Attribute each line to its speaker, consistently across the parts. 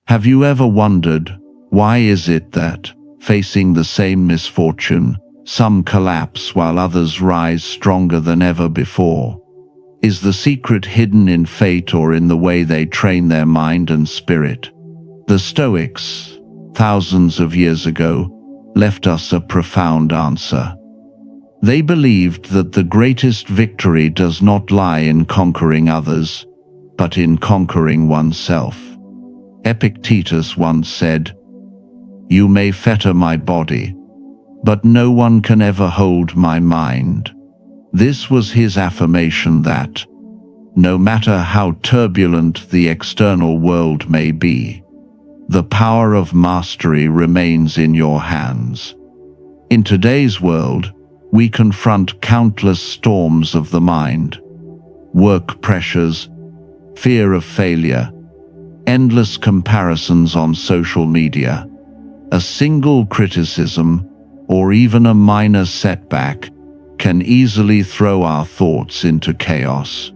Speaker 1: Have you ever wondered, why is it that, facing the same misfortune, some collapse while others rise stronger than ever before? Is the secret hidden in fate or in the way they train their mind and spirit? The Stoics, thousands of years ago, left us a profound answer. They believed that the greatest victory does not lie in conquering others, but in conquering oneself. Epictetus once said, "You may fetter my body, but no one can ever hold my mind." This was his affirmation that, no matter how turbulent the external world may be, the power of mastery remains in your hands. In today's world, we confront countless storms of the mind: work pressures, fear of failure, endless comparisons on social media. A single criticism, or even a minor setback, can easily throw our thoughts into chaos.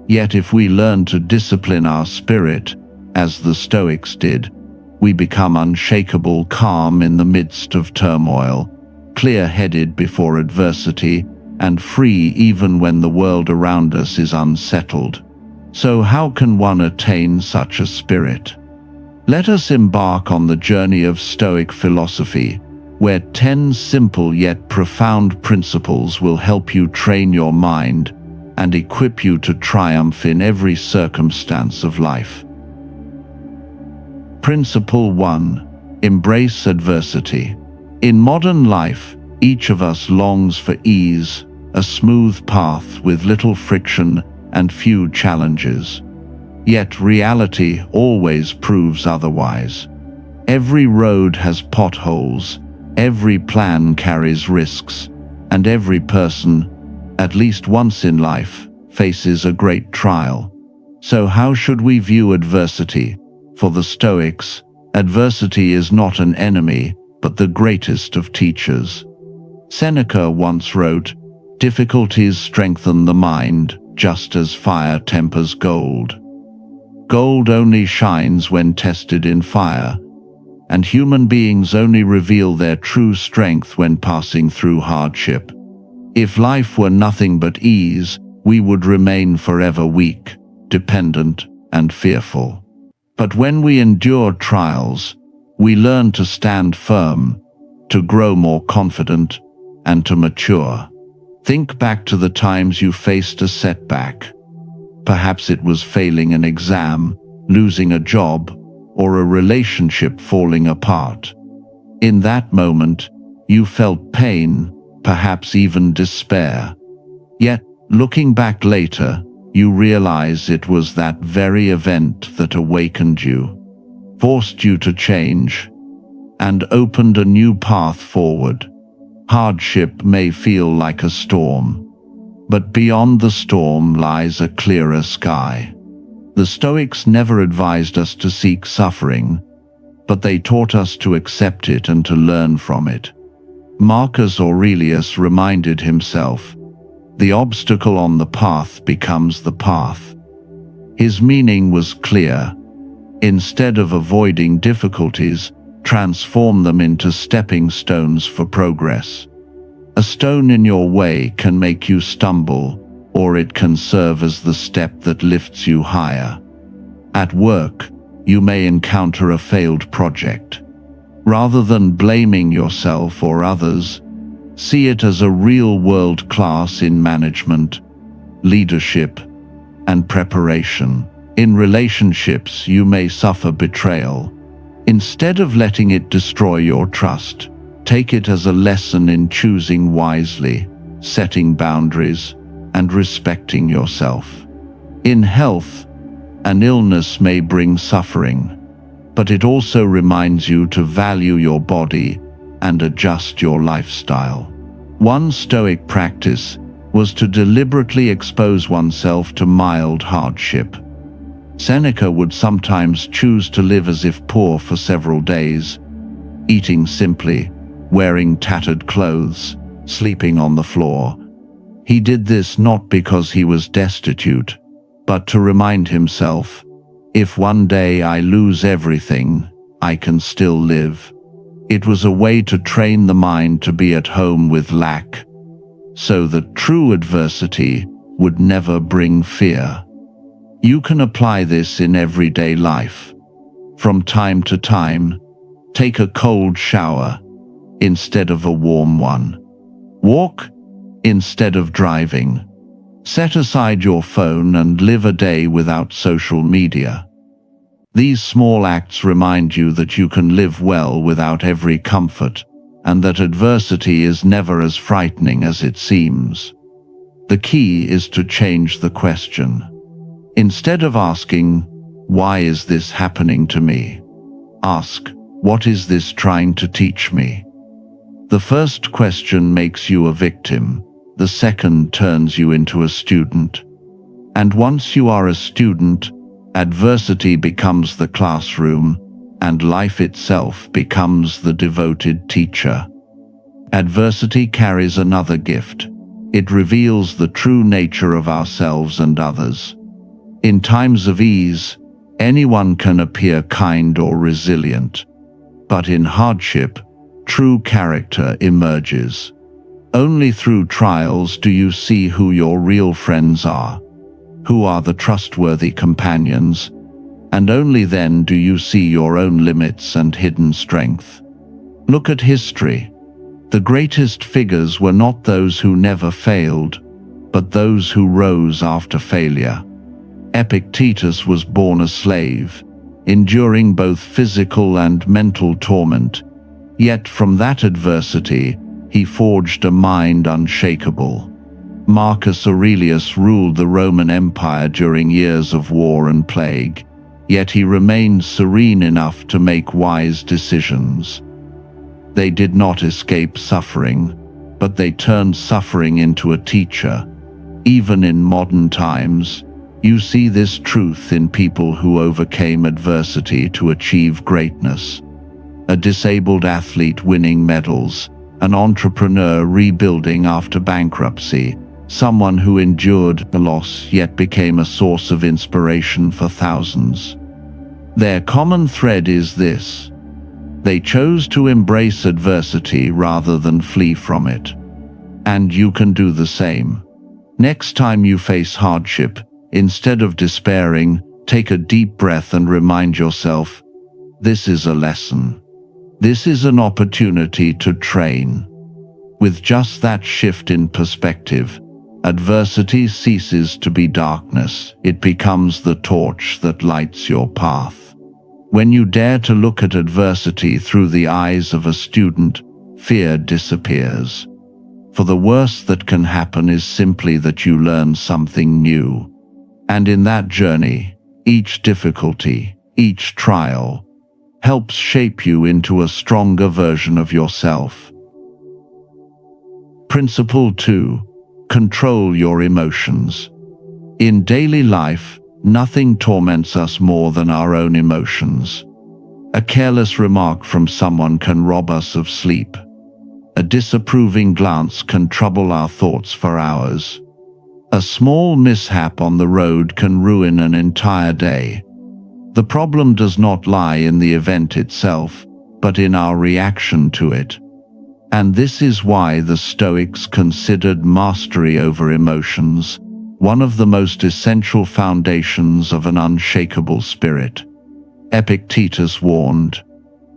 Speaker 1: Yet if we learn to discipline our spirit, as the Stoics did, we become unshakable, calm in the midst of turmoil, clear-headed before adversity, and free even when the world around us is unsettled. So how can one attain such a spirit? Let us embark on the journey of Stoic philosophy, where 10 simple yet profound principles will help you train your mind and equip you to triumph in every circumstance of life. Principle 1. Embrace adversity. In modern life, each of us longs for ease, a smooth path with little friction and few challenges. Yet reality always proves otherwise. Every road has potholes, every plan carries risks, and every person, at least once in life, faces a great trial. So how should we view adversity? For the Stoics, adversity is not an enemy, but the greatest of teachers. Seneca once wrote, "Difficulties strengthen the mind, just as fire tempers gold. Gold only shines when tested in fire, and human beings only reveal their true strength when passing through hardship. If life were nothing but ease, we would remain forever weak, dependent, and fearful. But when we endure trials, we learn to stand firm, to grow more confident, and to mature." Think back to the times you faced a setback. Perhaps it was failing an exam, losing a job, or a relationship falling apart. In that moment, you felt pain, perhaps even despair. Yet, looking back later, you realize it was that very event that awakened you, forced you to change, and opened a new path forward. Hardship may feel like a storm, but beyond the storm lies a clearer sky. The Stoics never advised us to seek suffering, but they taught us to accept it and to learn from it. Marcus Aurelius reminded himself, "The obstacle on the path becomes the path." His meaning was clear. Instead of avoiding difficulties, transform them into stepping stones for progress. A stone in your way can make you stumble, or it can serve as the step that lifts you higher. At work, you may encounter a failed project. Rather than blaming yourself or others, see it as a real-world class in management, leadership, and preparation. In relationships, you may suffer betrayal. Instead of letting it destroy your trust, take it as a lesson in choosing wisely, setting boundaries, and respecting yourself. In health, an illness may bring suffering, but it also reminds you to value your body and adjust your lifestyle. One Stoic practice was to deliberately expose oneself to mild hardship. Seneca would sometimes choose to live as if poor for several days, eating simply, wearing tattered clothes, sleeping on the floor. He did this not because he was destitute, but to remind himself, If one day I lose everything, I can still live. It was a way to train the mind to be at home with lack, so that true adversity would never bring fear. You can apply this in everyday life. From time to time, take a cold shower instead of a warm one. Walk instead of driving. Set aside your phone and live a day without social media. These small acts remind you that you can live well without every comfort, and that adversity is never as frightening as it seems. The key is to change the question. Instead of asking, "Why is this happening to me?" ask, "What is this trying to teach me?" The first question makes you a victim. The second turns you into a student. And once you are a student, adversity becomes the classroom, and life itself becomes the devoted teacher. Adversity carries another gift. It reveals the true nature of ourselves and others. In times of ease, anyone can appear kind or resilient. But in hardship, true character emerges. Only through trials do you see who your real friends are, who are the trustworthy companions, and only then do you see your own limits and hidden strength. Look at history. The greatest figures were not those who never failed, but those who rose after failure. Epictetus was born a slave, enduring both physical and mental torment, yet from that adversity, he forged a mind unshakable. Marcus Aurelius ruled the Roman Empire during years of war and plague, yet he remained serene enough to make wise decisions. They did not escape suffering, but they turned suffering into a teacher. Even in modern times, you see this truth in people who overcame adversity to achieve greatness. A disabled athlete winning medals, an entrepreneur rebuilding after bankruptcy, someone who endured the loss yet became a source of inspiration for thousands. Their common thread is this: they chose to embrace adversity rather than flee from it. And you can do the same. Next time you face hardship, instead of despairing, take a deep breath and remind yourself, this is a lesson. This is an opportunity to train. With just that shift in perspective, adversity ceases to be darkness. It becomes the torch that lights your path. When you dare to look at adversity through the eyes of a student, fear disappears. For the worst that can happen is simply that you learn something new. And in that journey, each difficulty, each trial, helps shape you into a stronger version of yourself. Principle 2. Control your emotions. In daily life, nothing torments us more than our own emotions. A careless remark from someone can rob us of sleep. A disapproving glance can trouble our thoughts for hours. A small mishap on the road can ruin an entire day. The problem does not lie in the event itself, but in our reaction to it. And this is why the Stoics considered mastery over emotions one of the most essential foundations of an unshakable spirit. Epictetus warned,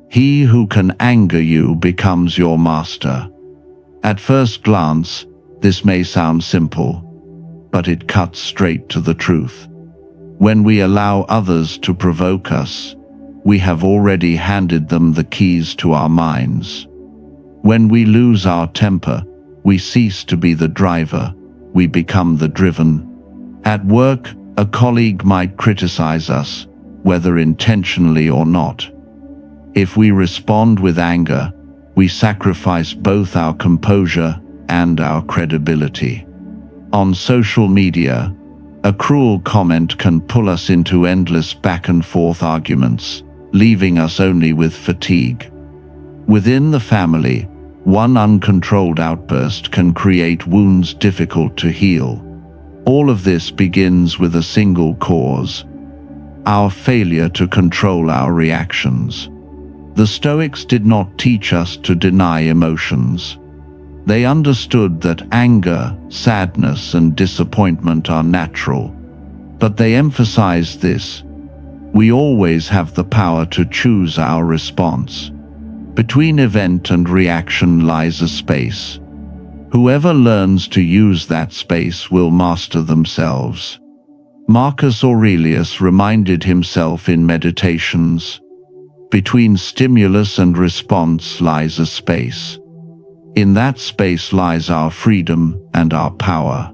Speaker 1: "He who can anger you becomes your master." At first glance, this may sound simple, but it cuts straight to the truth. When we allow others to provoke us, we have already handed them the keys to our minds. When we lose our temper, we cease to be the driver, we become the driven. At work, a colleague might criticize us, whether intentionally or not. If we respond with anger, we sacrifice both our composure and our credibility. On social media, a cruel comment can pull us into endless back-and-forth arguments, leaving us only with fatigue. Within the family, one uncontrolled outburst can create wounds difficult to heal. All of this begins with a single cause: our failure to control our reactions. The Stoics did not teach us to deny emotions. They understood that anger, sadness, and disappointment are natural, but they emphasized this: we always have the power to choose our response. Between event and reaction lies a space. Whoever learns to use that space will master themselves. Marcus Aurelius reminded himself in Meditations, between stimulus and response lies a space. In that space lies our freedom and our power.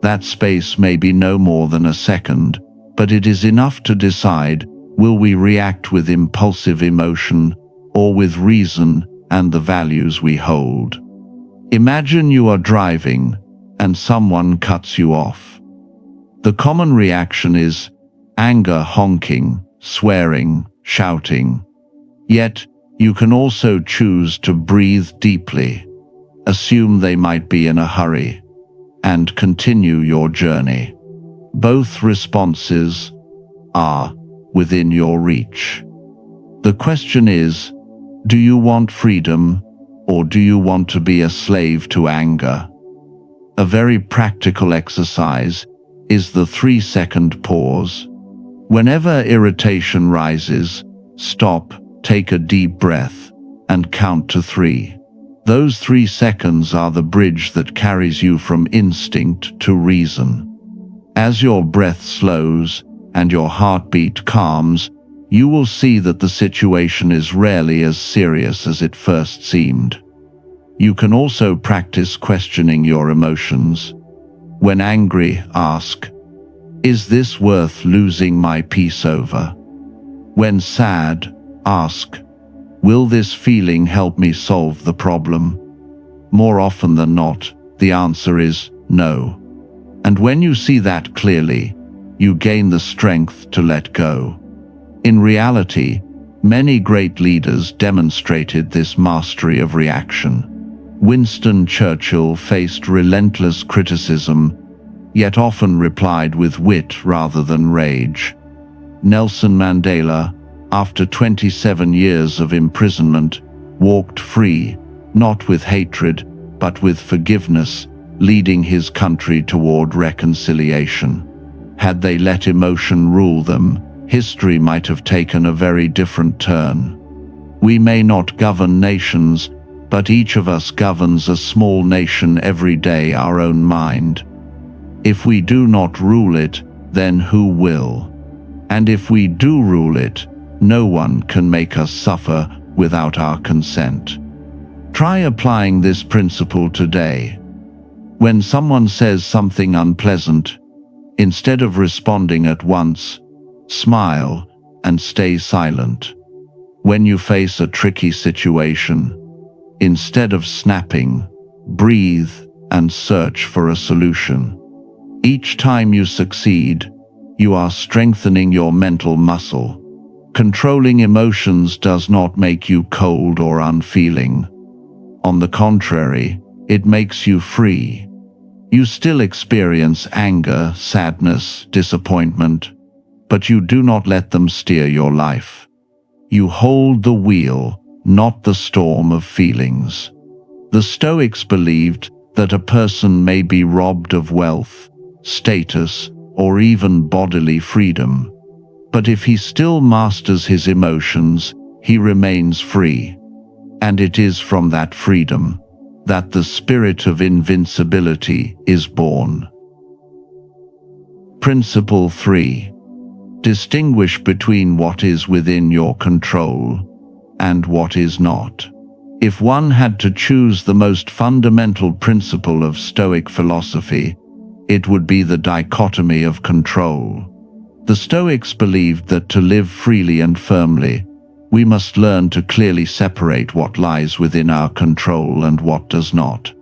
Speaker 1: That space may be no more than a second, but it is enough to decide, will we react with impulsive emotion or with reason and the values we hold? Imagine you are driving and someone cuts you off. The common reaction is anger, honking, swearing, shouting. Yet, you can also choose to breathe deeply, assume they might be in a hurry, and continue your journey. Both responses are within your reach. The question is, do you want freedom, or do you want to be a slave to anger? A very practical exercise is the 3-second pause. Whenever irritation rises, stop, take a deep breath, and count to 3. Those 3 seconds are the bridge that carries you from instinct to reason. As your breath slows and your heartbeat calms, you will see that the situation is rarely as serious as it first seemed. You can also practice questioning your emotions. When angry, ask, is this worth losing my peace over? When sad, ask, will this feeling help me solve the problem? More often than not, the answer is no. And when you see that clearly, you gain the strength to let go. In reality, many great leaders demonstrated this mastery of reaction. Winston Churchill faced relentless criticism, yet often replied with wit rather than rage. Nelson Mandela, after 27 years of imprisonment, walked free, not with hatred, but with forgiveness, leading his country toward reconciliation. Had they let emotion rule them, history might have taken a very different turn. We may not govern nations, but each of us governs a small nation every day, our own mind. If we do not rule it, then who will? And if we do rule it, no one can make us suffer without our consent. Try applying this principle today. When someone says something unpleasant, instead of responding at once, smile and stay silent. When you face a tricky situation, instead of snapping, breathe and search for a solution. Each time you succeed, you are strengthening your mental muscle. Controlling emotions does not make you cold or unfeeling. On the contrary, it makes you free. You still experience anger, sadness, disappointment, but you do not let them steer your life. You hold the wheel, not the storm of feelings. The Stoics believed that a person may be robbed of wealth, status, or even bodily freedom, but if he still masters his emotions, he remains free. And it is from that freedom that the spirit of invincibility is born. Principle 3. Distinguish between what is within your control and what is not. If one had to choose the most fundamental principle of Stoic philosophy, it would be the dichotomy of control. The Stoics believed that to live freely and firmly, we must learn to clearly separate what lies within our control and what does not.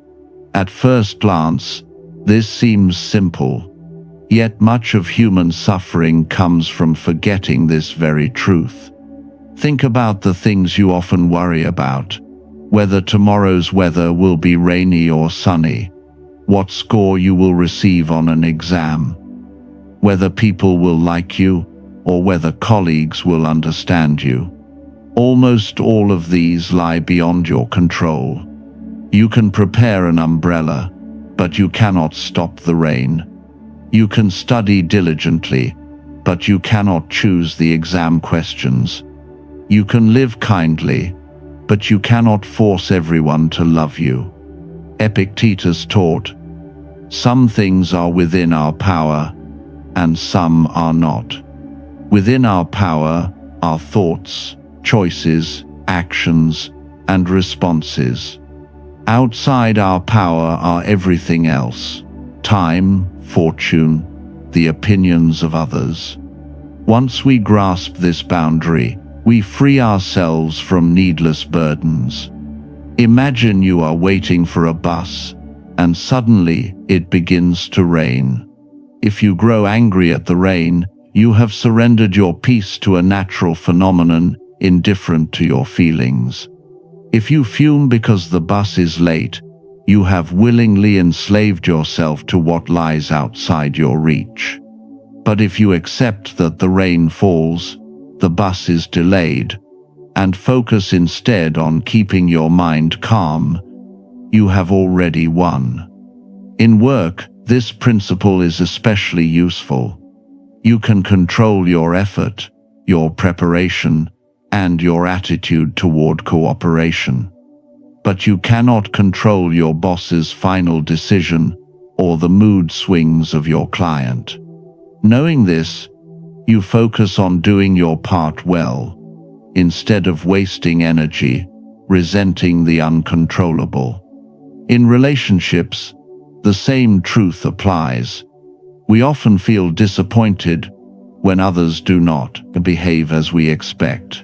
Speaker 1: At first glance, this seems simple, yet much of human suffering comes from forgetting this very truth. Think about the things you often worry about, whether tomorrow's weather will be rainy or sunny, what score you will receive on an exam, whether people will like you, or whether colleagues will understand you. Almost all of these lie beyond your control. You can prepare an umbrella, but you cannot stop the rain. You can study diligently, but you cannot choose the exam questions. You can live kindly, but you cannot force everyone to love you. Epictetus taught, "Some things are within our power, and some are not." Within our power are thoughts, choices, actions, and responses. Outside our power are everything else: time, fortune, the opinions of others. Once we grasp this boundary, we free ourselves from needless burdens. Imagine you are waiting for a bus, and suddenly it begins to rain. If you grow angry at the rain, you have surrendered your peace to a natural phenomenon indifferent to your feelings. If you fume because the bus is late, you have willingly enslaved yourself to what lies outside your reach. But if you accept that the rain falls, the bus is delayed, and focus instead on keeping your mind calm, you have already won. In work, this principle is especially useful. You can control your effort, your preparation, and your attitude toward cooperation. But you cannot control your boss's final decision or the mood swings of your client. Knowing this, you focus on doing your part well, instead of wasting energy, resenting the uncontrollable. In relationships, the same truth applies. We often feel disappointed when others do not behave as we expect.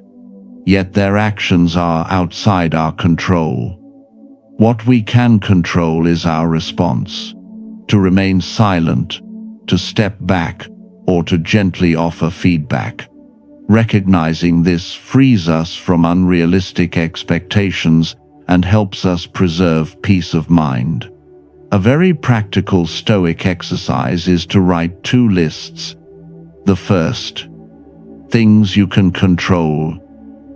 Speaker 1: Yet their actions are outside our control. What we can control is our response: to remain silent, to step back, or to gently offer feedback. Recognizing this frees us from unrealistic expectations and helps us preserve peace of mind. A very practical Stoic exercise is to write 2 lists. The first, things you can control: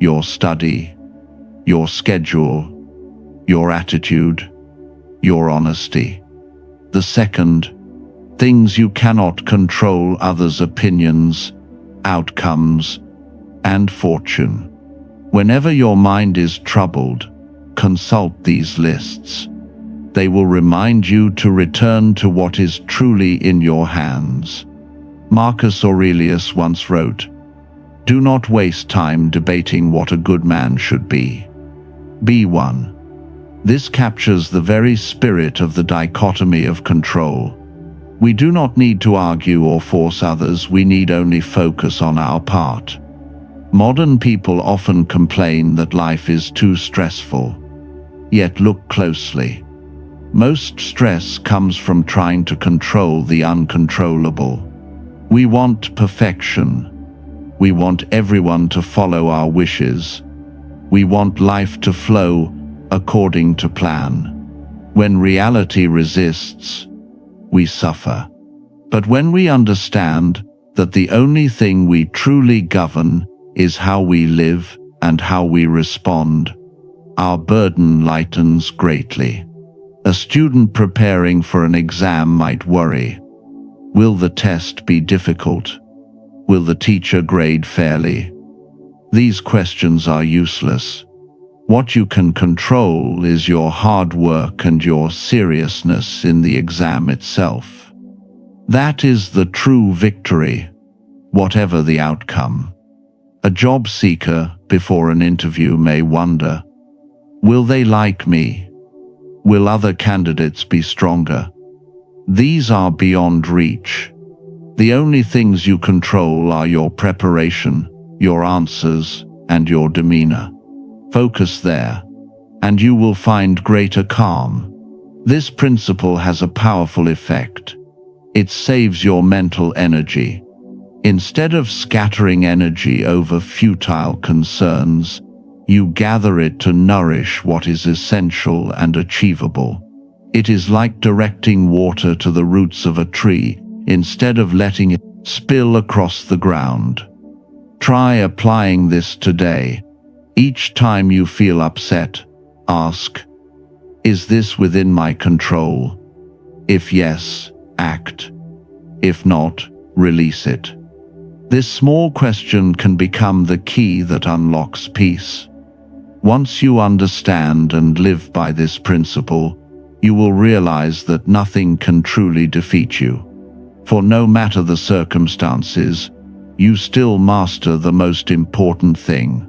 Speaker 1: your study, your schedule, your attitude, your honesty. The second, things you cannot control: others' opinions, outcomes, and fortune. Whenever your mind is troubled, consult these lists. They will remind you to return to what is truly in your hands. Marcus Aurelius once wrote, "Do not waste time debating what a good man should be. Be one." This captures the very spirit of the dichotomy of control. We do not need to argue or force others, we need only focus on our part. Modern people often complain that life is too stressful. Yet look closely. Most stress comes from trying to control the uncontrollable. We want perfection. We want everyone to follow our wishes. We want life to flow according to plan. When reality resists, we suffer. But when we understand that the only thing we truly govern is how we live and how we respond, our burden lightens greatly. A student preparing for an exam might worry: will the test be difficult? Will the teacher grade fairly? These questions are useless. What you can control is your hard work and your seriousness in the exam itself. That is the true victory, whatever the outcome. A job seeker before an interview may wonder, will they like me? Will other candidates be stronger? These are beyond reach. The only things you control are your preparation, your answers, and your demeanor. Focus there, and you will find greater calm. This principle has a powerful effect. It saves your mental energy. Instead of scattering energy over futile concerns, you gather it to nourish what is essential and achievable. It is like directing water to the roots of a tree, instead of letting it spill across the ground. Try applying this today. Each time you feel upset, ask, "Is this within my control?" If yes, act. If not, release it. This small question can become the key that unlocks peace. Once you understand and live by this principle, you will realize that nothing can truly defeat you. For no matter the circumstances, you still master the most important thing,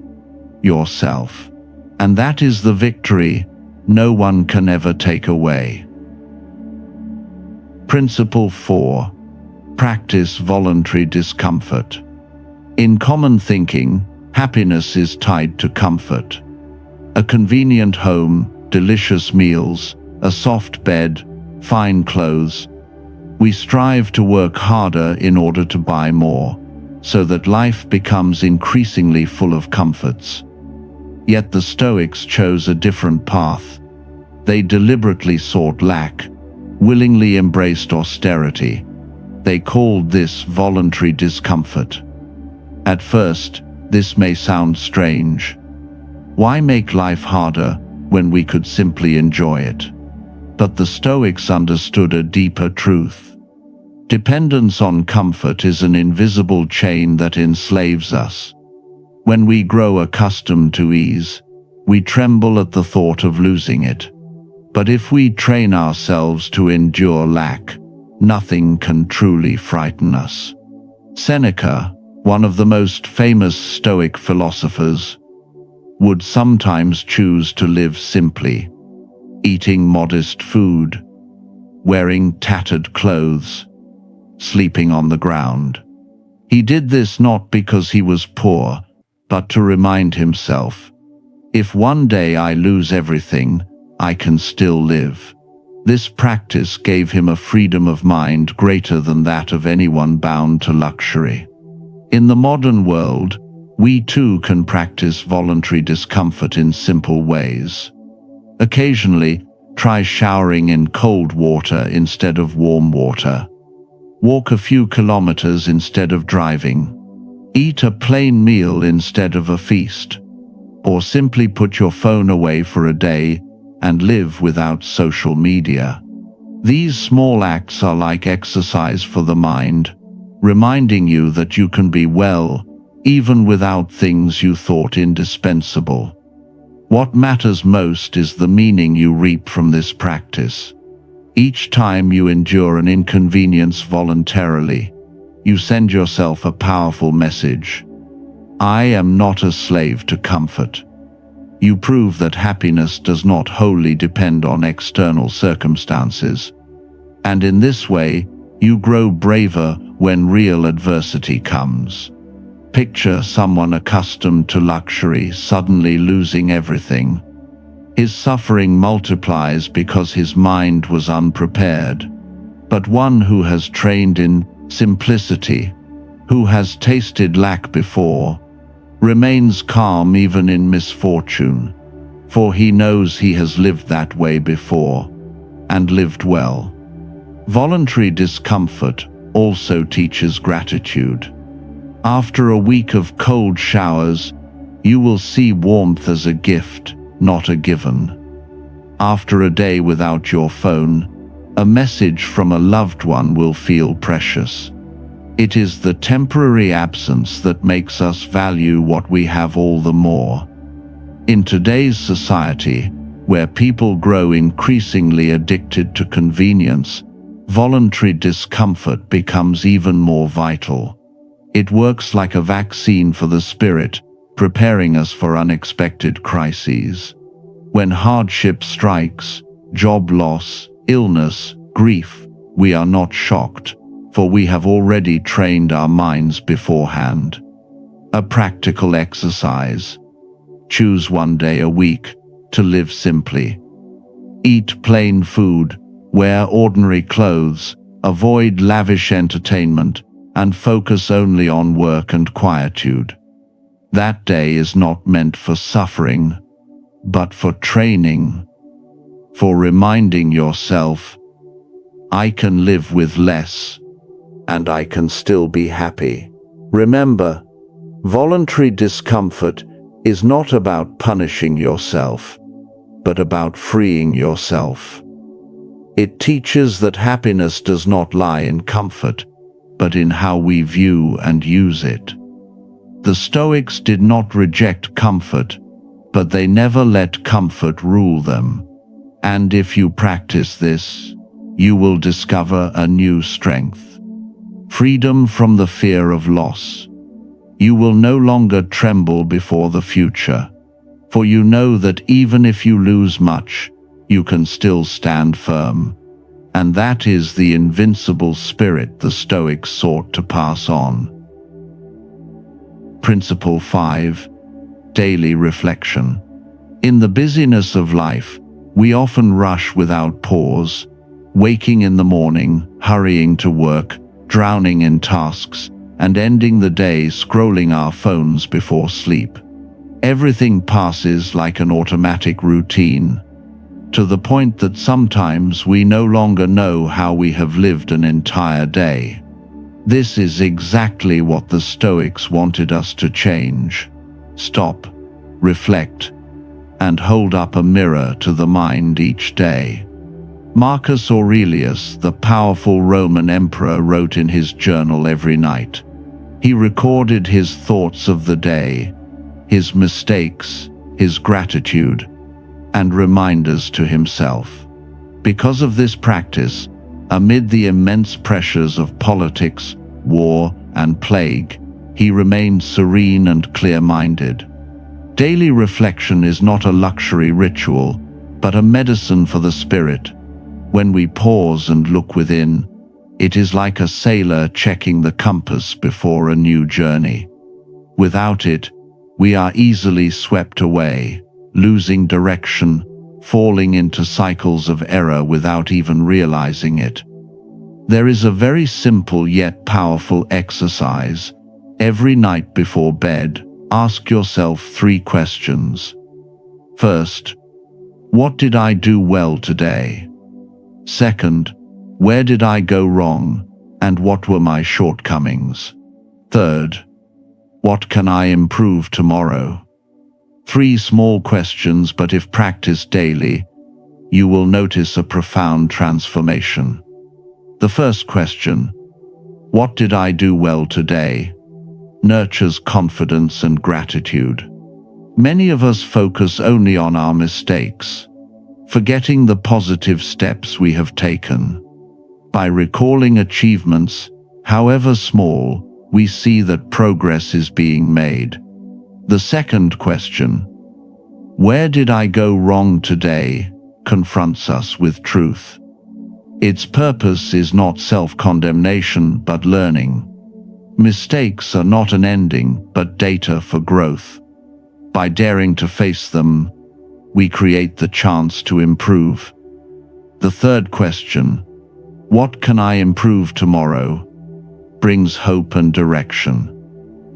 Speaker 1: yourself. And that is the victory no one can ever take away. Principle 4. Practice voluntary discomfort. In common thinking, happiness is tied to comfort. A convenient home, delicious meals, a soft bed, fine clothes. We strive to work harder in order to buy more, so that life becomes increasingly full of comforts. Yet the Stoics chose a different path. They deliberately sought lack, willingly embraced austerity. They called this voluntary discomfort. At first, this may sound strange. Why make life harder when we could simply enjoy it? But the Stoics understood a deeper truth. Dependence on comfort is an invisible chain that enslaves us. When we grow accustomed to ease, we tremble at the thought of losing it. But if we train ourselves to endure lack, nothing can truly frighten us. Seneca, one of the most famous Stoic philosophers, would sometimes choose to live simply, eating modest food, wearing tattered clothes, sleeping on the ground. He did this not because he was poor, but to remind himself, "If one day I lose everything, I can still live." This practice gave him a freedom of mind greater than that of anyone bound to luxury. In the modern world, we too can practice voluntary discomfort in simple ways. Occasionally, try showering in cold water instead of warm water. Walk a few kilometers instead of driving. Eat a plain meal instead of a feast. Or simply put your phone away for a day and live without social media. These small acts are like exercise for the mind, reminding you that you can be well, even without things you thought indispensable. What matters most is the meaning you reap from this practice. Each time you endure an inconvenience voluntarily, you send yourself a powerful message. I am not a slave to comfort. You prove that happiness does not wholly depend on external circumstances. And in this way, you grow braver when real adversity comes. Picture someone accustomed to luxury suddenly losing everything. His suffering multiplies because his mind was unprepared. But one who has trained in simplicity, who has tasted lack before, remains calm even in misfortune, for he knows he has lived that way before, and lived well. Voluntary discomfort also teaches gratitude. After a week of cold showers, you will see warmth as a gift, not a given. After a day without your phone, a message from a loved one will feel precious. It is the temporary absence that makes us value what we have all the more. In today's society, where people grow increasingly addicted to convenience, voluntary discomfort becomes even more vital. It works like a vaccine for the spirit, preparing us for unexpected crises. When hardship strikes, job loss, illness, grief, we are not shocked, for we have already trained our minds beforehand. A practical exercise. Choose one day a week to live simply. Eat plain food, wear ordinary clothes, avoid lavish entertainment, and focus only on work and quietude. That day is not meant for suffering, but for training, for reminding yourself, I can live with less, and I can still be happy. Remember, Voluntary discomfort is not about punishing yourself, but about freeing yourself. It teaches that happiness does not lie in comfort, but in how we view and use it. The Stoics did not reject comfort, but they never let comfort rule them. And if you practice this, you will discover a new strength. Freedom from the fear of loss. You will no longer tremble before the future, for you know that even if you lose much, you can still stand firm. And that is the invincible spirit the Stoics sought to pass on. Principle 5. Daily reflection. In the busyness of life, we often rush without pause, waking in the morning, hurrying to work, drowning in tasks, and ending the day scrolling our phones before sleep. Everything passes like an automatic routine, to the point that sometimes we no longer know how we have lived an entire day. This is exactly what the Stoics wanted us to change. Stop, reflect, and hold up a mirror to the mind each day. Marcus Aurelius, the powerful Roman emperor, wrote in his journal every night. He recorded his thoughts of the day, his mistakes, his gratitude, and reminders to himself. Because of this practice, amid the immense pressures of politics, war, and plague, he remained serene and clear-minded. Daily reflection is not a luxury ritual, but a medicine for the spirit. When we pause and look within, it is like a sailor checking the compass before a new journey. Without it, we are easily swept away, losing direction, falling into cycles of error without even realizing it. There is a very simple yet powerful exercise. Every night before bed, ask yourself 3 questions. First, what did I do well today? Second, where did I go wrong, and what were my shortcomings? Third, what can I improve tomorrow? 3 small questions, but if practiced daily, you will notice a profound transformation. The first question, what did I do well today, nurtures confidence and gratitude. Many of us focus only on our mistakes, forgetting the positive steps we have taken. By recalling achievements, however small, we see that progress is being made. The second question, where did I go wrong today, confronts us with truth. Its purpose is not self-condemnation but learning. Mistakes are not an ending but data for growth. By daring to face them, we create the chance to improve. The third question, what can I improve tomorrow, brings hope and direction.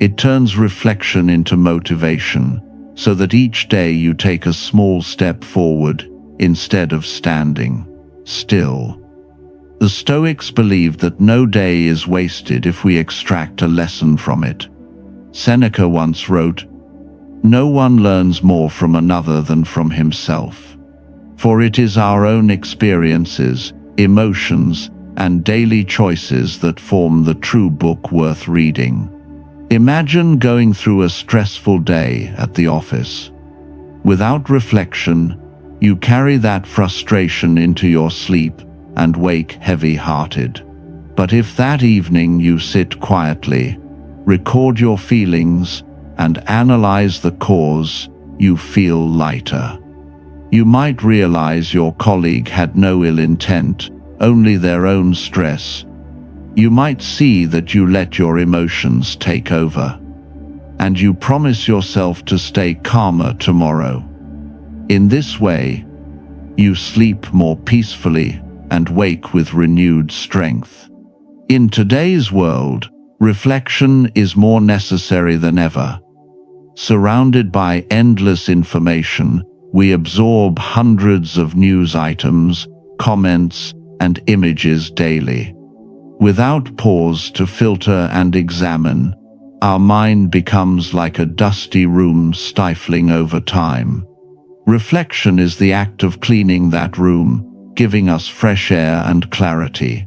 Speaker 1: It turns reflection into motivation, so that each day you take a small step forward instead of standing still. The Stoics believed that no day is wasted if we extract a lesson from it. Seneca once wrote, "No one learns more from another than from himself. For it is our own experiences, emotions, and daily choices that form the true book worth reading." Imagine going through a stressful day at the office. Without reflection, you carry that frustration into your sleep and wake heavy-hearted. But if that evening you sit quietly, record your feelings, and analyze the cause, you feel lighter. You might realize your colleague had no ill intent, only their own stress. You might see that you let your emotions take over. And you promise yourself to stay calmer tomorrow. In this way, you sleep more peacefully and wake with renewed strength. In today's world, reflection is more necessary than ever. Surrounded by endless information, we absorb hundreds of news items, comments, and images daily. Without pause to filter and examine, our mind becomes like a dusty room stifling over time. Reflection is the act of cleaning that room, giving us fresh air and clarity.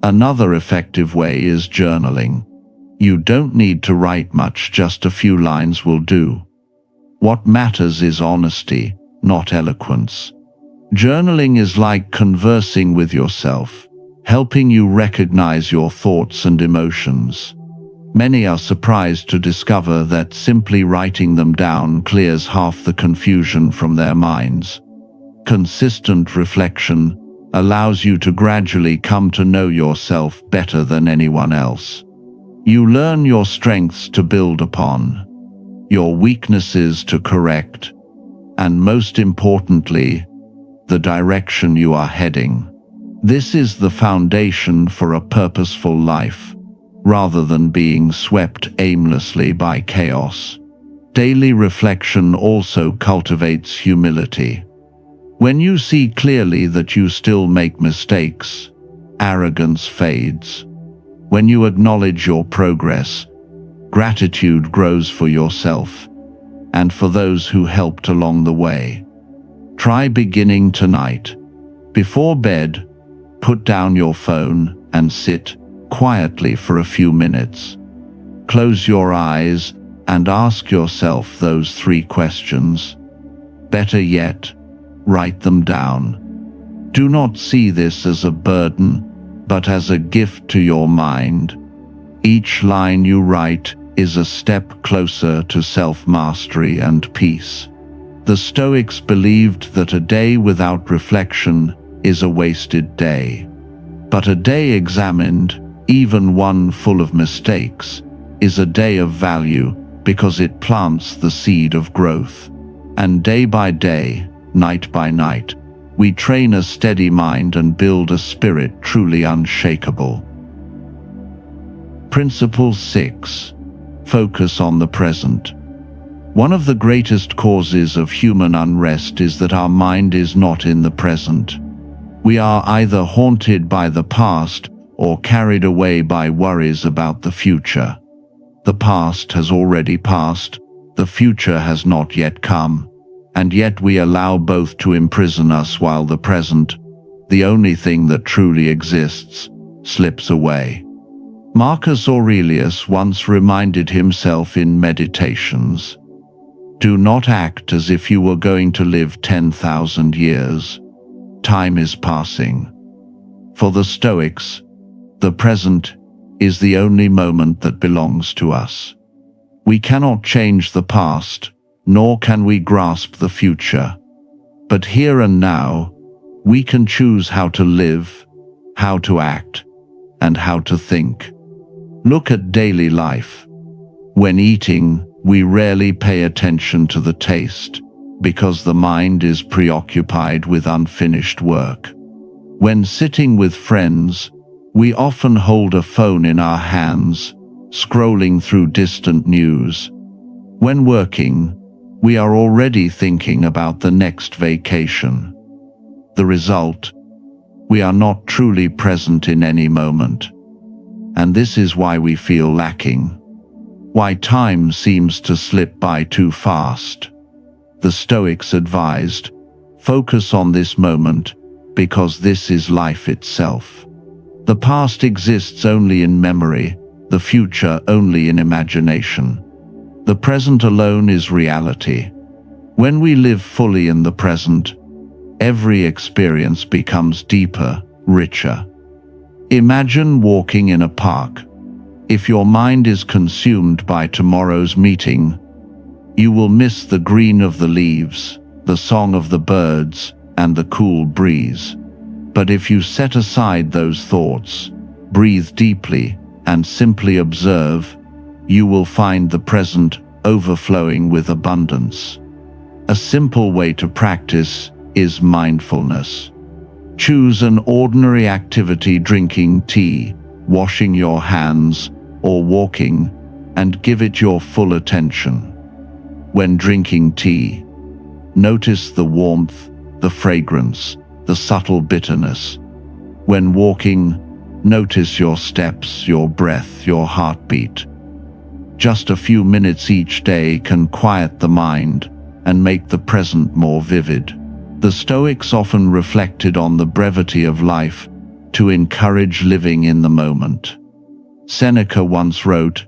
Speaker 1: Another effective way is journaling. You don't need to write much, just a few lines will do. What matters is honesty, not eloquence. Journaling is like conversing with yourself, helping you recognize your thoughts and emotions. Many are surprised to discover that simply writing them down clears half the confusion from their minds. Consistent reflection allows you to gradually come to know yourself better than anyone else. You learn your strengths to build upon, your weaknesses to correct, and most importantly, the direction you are heading. This is the foundation for a purposeful life, rather than being swept aimlessly by chaos. Daily reflection also cultivates humility. When you see clearly that you still make mistakes, arrogance fades. When you acknowledge your progress, gratitude grows for yourself and for those who helped along the way. Try beginning tonight. Before bed, put down your phone and sit quietly for a few minutes. Close your eyes and ask yourself those 3 questions. Better yet, write them down. Do not see this as a burden, but as a gift to your mind. Each line you write is a step closer to self-mastery and peace. The Stoics believed that a day without reflection is a wasted day. But a day examined, even one full of mistakes, is a day of value because it plants the seed of growth. And day by day, night by night, we train a steady mind and build a spirit truly unshakable. Principle 6. Focus on the present. One of the greatest causes of human unrest is that our mind is not in the present. We are either haunted by the past or carried away by worries about the future. The past has already passed, the future has not yet come, and yet we allow both to imprison us while the present, the only thing that truly exists, slips away. Marcus Aurelius once reminded himself in Meditations, "Do not act as if you were going to live 10,000 years. Time is passing." For the Stoics, the present is the only moment that belongs to us. We cannot change the past, nor can we grasp the future. But here and now, we can choose how to live, how to act, and how to think. Look at daily life. When eating, we rarely pay attention to the taste, because the mind is preoccupied with unfinished work. When sitting with friends, we often hold a phone in our hands, scrolling through distant news. When working, we are already thinking about the next vacation. The result, we are not truly present in any moment. And this is why we feel lacking. Why time seems to slip by too fast. The Stoics advised, focus on this moment, because this is life itself. The past exists only in memory, the future only in imagination. The present alone is reality. When we live fully in the present, every experience becomes deeper, richer. Imagine walking in a park. If your mind is consumed by tomorrow's meeting, you will miss the green of the leaves, the song of the birds, and the cool breeze. But if you set aside those thoughts, breathe deeply, and simply observe, you will find the present overflowing with abundance. A simple way to practice is mindfulness. Choose an ordinary activity, drinking tea, washing your hands, or walking, and give it your full attention. When drinking tea, notice the warmth, the fragrance, the subtle bitterness. When walking, notice your steps, your breath, your heartbeat. Just a few minutes each day can quiet the mind and make the present more vivid. The Stoics often reflected on the brevity of life to encourage living in the moment. Seneca once wrote,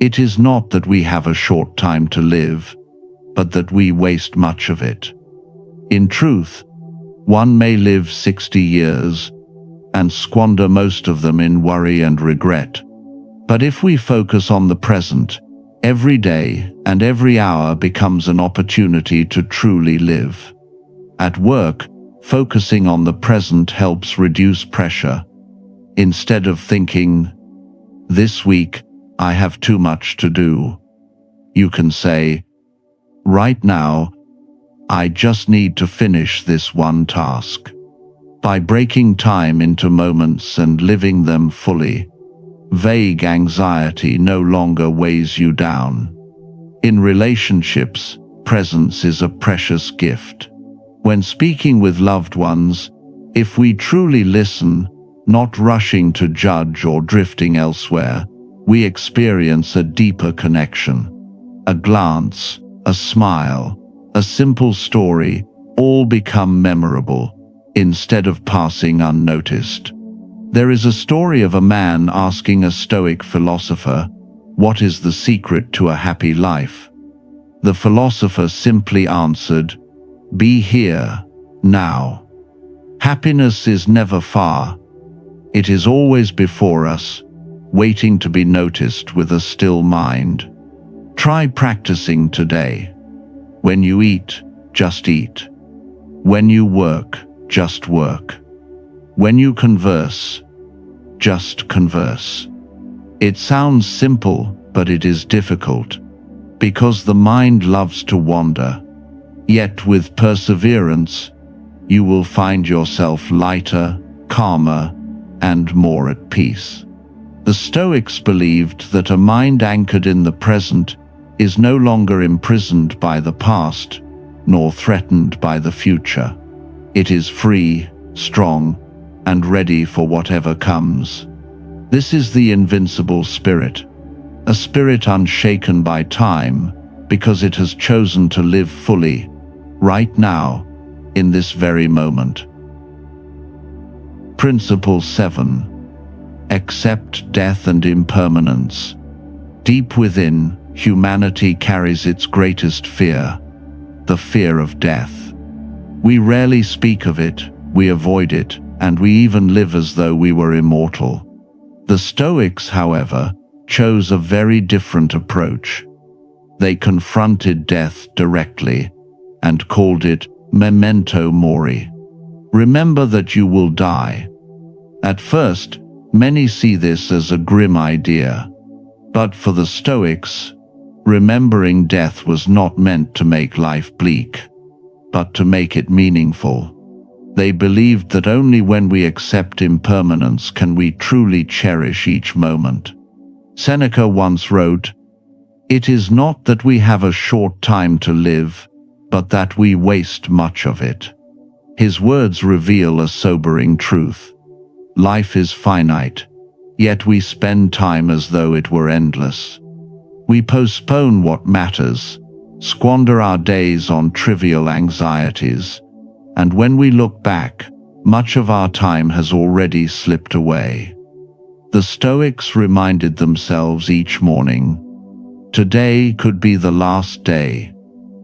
Speaker 1: "It is not that we have a short time to live, but that we waste much of it." In truth, one may live 60 years and squander most of them in worry and regret. But if we focus on the present, every day and every hour becomes an opportunity to truly live. At work, focusing on the present helps reduce pressure. Instead of thinking, "This week, I have too much to do," you can say, "Right now, I just need to finish this one task." By breaking time into moments and living them fully, vague anxiety no longer weighs you down. In relationships, presence is a precious gift. When speaking with loved ones, if we truly listen, not rushing to judge or drifting elsewhere, we experience a deeper connection. A glance, a smile, a simple story, all become memorable, instead of passing unnoticed. There is a story of a man asking a Stoic philosopher, "What is the secret to a happy life?" The philosopher simply answered, "Be here, now." Happiness is never far. It is always before us, waiting to be noticed with a still mind. Try practicing today. When you eat, just eat. When you work, just work. When you converse, just converse. It sounds simple, but it is difficult, because the mind loves to wander. Yet with perseverance, you will find yourself lighter, calmer, and more at peace. The Stoics believed that a mind anchored in the present is no longer imprisoned by the past, nor threatened by the future. It is free, strong, and ready for whatever comes. This is the invincible spirit, a spirit unshaken by time, because it has chosen to live fully, right now, in this very moment. Principle 7. Accept death and impermanence. Deep within, humanity carries its greatest fear, the fear of death. We rarely speak of it, we avoid it, and we even live as though we were immortal. The Stoics, however, chose a very different approach. They confronted death directly and called it memento mori. Remember that you will die. At first, many see this as a grim idea, but for the Stoics, remembering death was not meant to make life bleak, but to make it meaningful. They believed that only when we accept impermanence can we truly cherish each moment. Seneca once wrote, "It is not that we have a short time to live, but that we waste much of it." His words reveal a sobering truth. Life is finite, yet we spend time as though it were endless. We postpone what matters, squander our days on trivial anxieties, and when we look back, much of our time has already slipped away. The Stoics reminded themselves each morning, today could be the last day.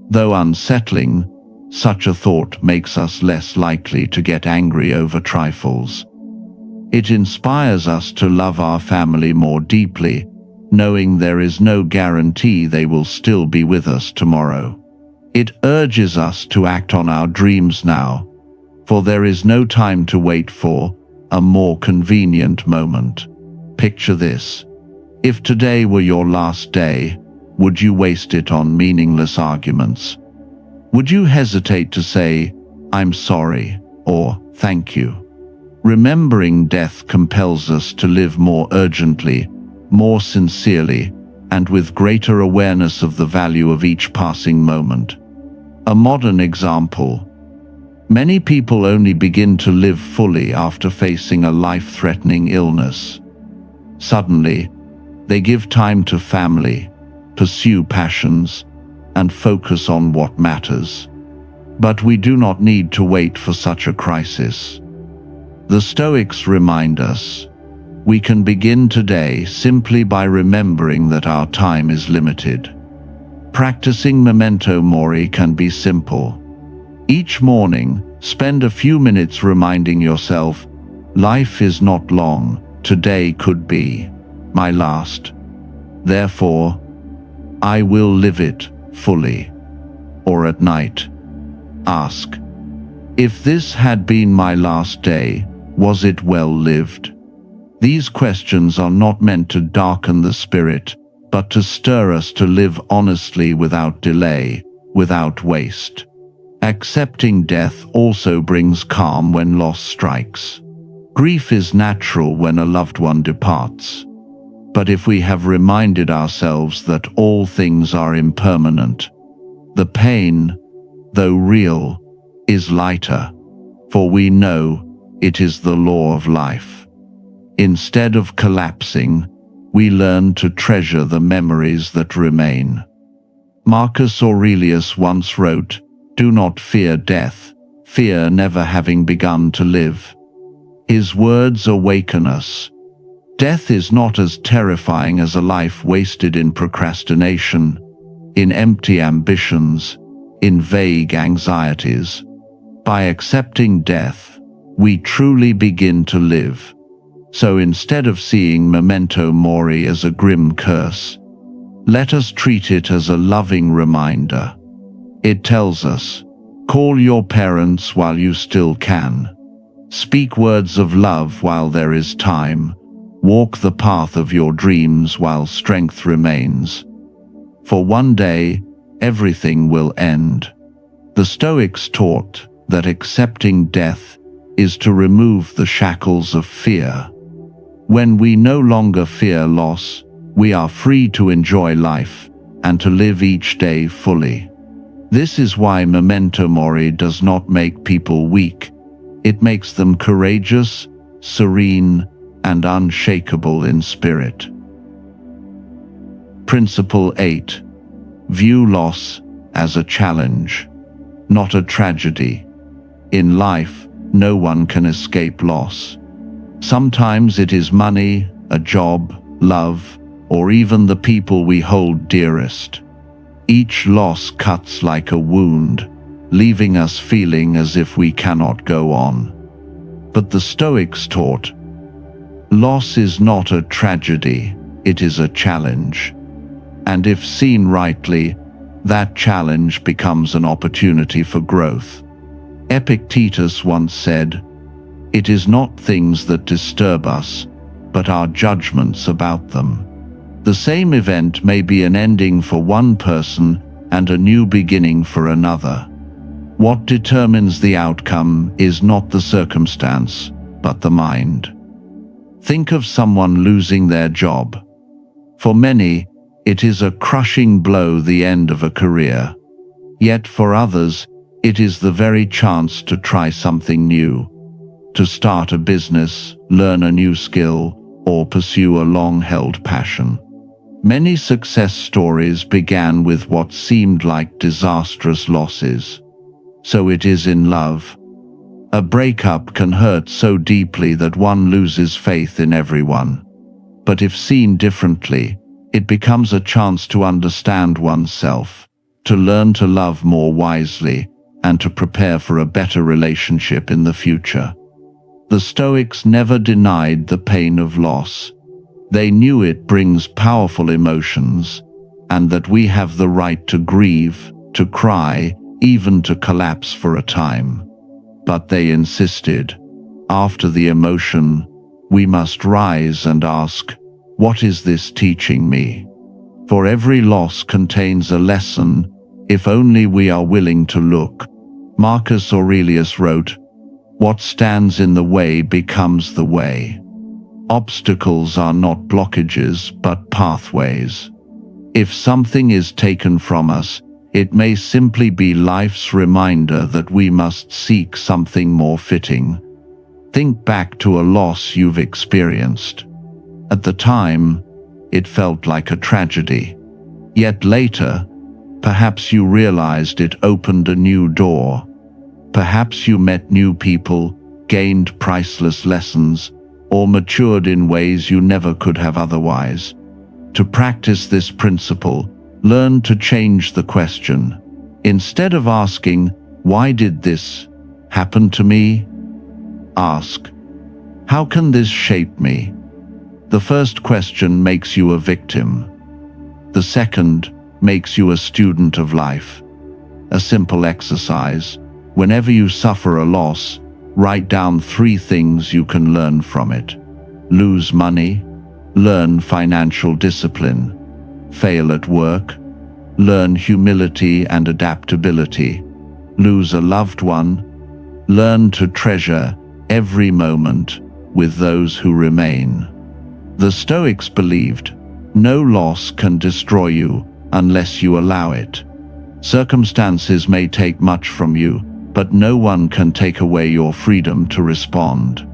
Speaker 1: Though unsettling, such a thought makes us less likely to get angry over trifles. It inspires us to love our family more deeply, knowing there is no guarantee they will still be with us tomorrow. It urges us to act on our dreams now, for there is no time to wait for a more convenient moment. Picture this. If today were your last day, would you waste it on meaningless arguments? Would you hesitate to say, "I'm sorry," or "thank you"? Remembering death compels us to live more urgently, more sincerely, and with greater awareness of the value of each passing moment. A modern example. Many people only begin to live fully after facing a life-threatening illness. Suddenly, They give time to family, pursue passions, and focus on what matters. But we do not need to wait for such a crisis. The Stoics remind us, we can begin today simply by remembering that our time is limited. Practicing memento mori can be simple. Each morning, spend a few minutes reminding yourself, life is not long, today could be my last. Therefore, I will live it fully. Or at night, ask, if this had been my last day, was it well lived? These questions are not meant to darken the spirit, but to stir us to live honestly without delay, without waste. Accepting death also brings calm when loss strikes. Grief is natural when a loved one departs. But if we have reminded ourselves that all things are impermanent, the pain, though real, is lighter, for we know it is the law of life. Instead of collapsing, we learn to treasure the memories that remain. Marcus Aurelius once wrote, "Do not fear death, fear never having begun to live." His words awaken us. Death is not as terrifying as a life wasted in procrastination, in empty ambitions, in vague anxieties. By accepting death, we truly begin to live. So instead of seeing memento mori as a grim curse, let us treat it as a loving reminder. It tells us, call your parents while you still can. Speak words of love while there is time. Walk the path of your dreams while strength remains. For one day, everything will end. The Stoics taught that accepting death is to remove the shackles of fear. When we no longer fear loss, we are free to enjoy life and to live each day fully. This is why memento mori does not make people weak. It makes them courageous, serene, and unshakable in spirit. Principle 8. View loss as a challenge, not a tragedy. In life, no one can escape loss. Sometimes it is money, a job, love, or even the people we hold dearest. Each loss cuts like a wound, leaving us feeling as if we cannot go on. But the Stoics taught, loss is not a tragedy, it is a challenge. And if seen rightly, that challenge becomes an opportunity for growth. Epictetus once said, "It is not things that disturb us, but our judgments about them." The same event may be an ending for one person and a new beginning for another. What determines the outcome is not the circumstance, but the mind. Think of someone losing their job. For many, it is a crushing blow, the end of a career. Yet for others, it is the very chance to try something new, to start a business, learn a new skill, or pursue a long-held passion. Many success stories began with what seemed like disastrous losses. So it is in love. A breakup can hurt so deeply that one loses faith in everyone. But if seen differently, it becomes a chance to understand oneself, to learn to love more wisely, and to prepare for a better relationship in the future. The Stoics never denied the pain of loss. They knew it brings powerful emotions, and that we have the right to grieve, to cry, even to collapse for a time. But they insisted, after the emotion, we must rise and ask, what is this teaching me? For every loss contains a lesson, if only we are willing to look. Marcus Aurelius wrote, "What stands in the way becomes the way." Obstacles are not blockages, but pathways. If something is taken from us, it may simply be life's reminder that we must seek something more fitting. Think back to a loss you've experienced. At the time, it felt like a tragedy. Yet later, perhaps you realized it opened a new door. Perhaps you met new people, gained priceless lessons, or matured in ways you never could have otherwise. To practice this principle, learn to change the question. Instead of asking, "Why did this happen to me?" ask, "How can this shape me?" The first question makes you a victim. The second makes you a student of life. A simple exercise: whenever you suffer a loss, write down 3 things you can learn from it. Lose money, learn financial discipline. Fail at work, learn humility and adaptability. Lose a loved one, learn to treasure every moment with those who remain. The Stoics believed, no loss can destroy you unless you allow it. Circumstances may take much from you, but no one can take away your freedom to respond.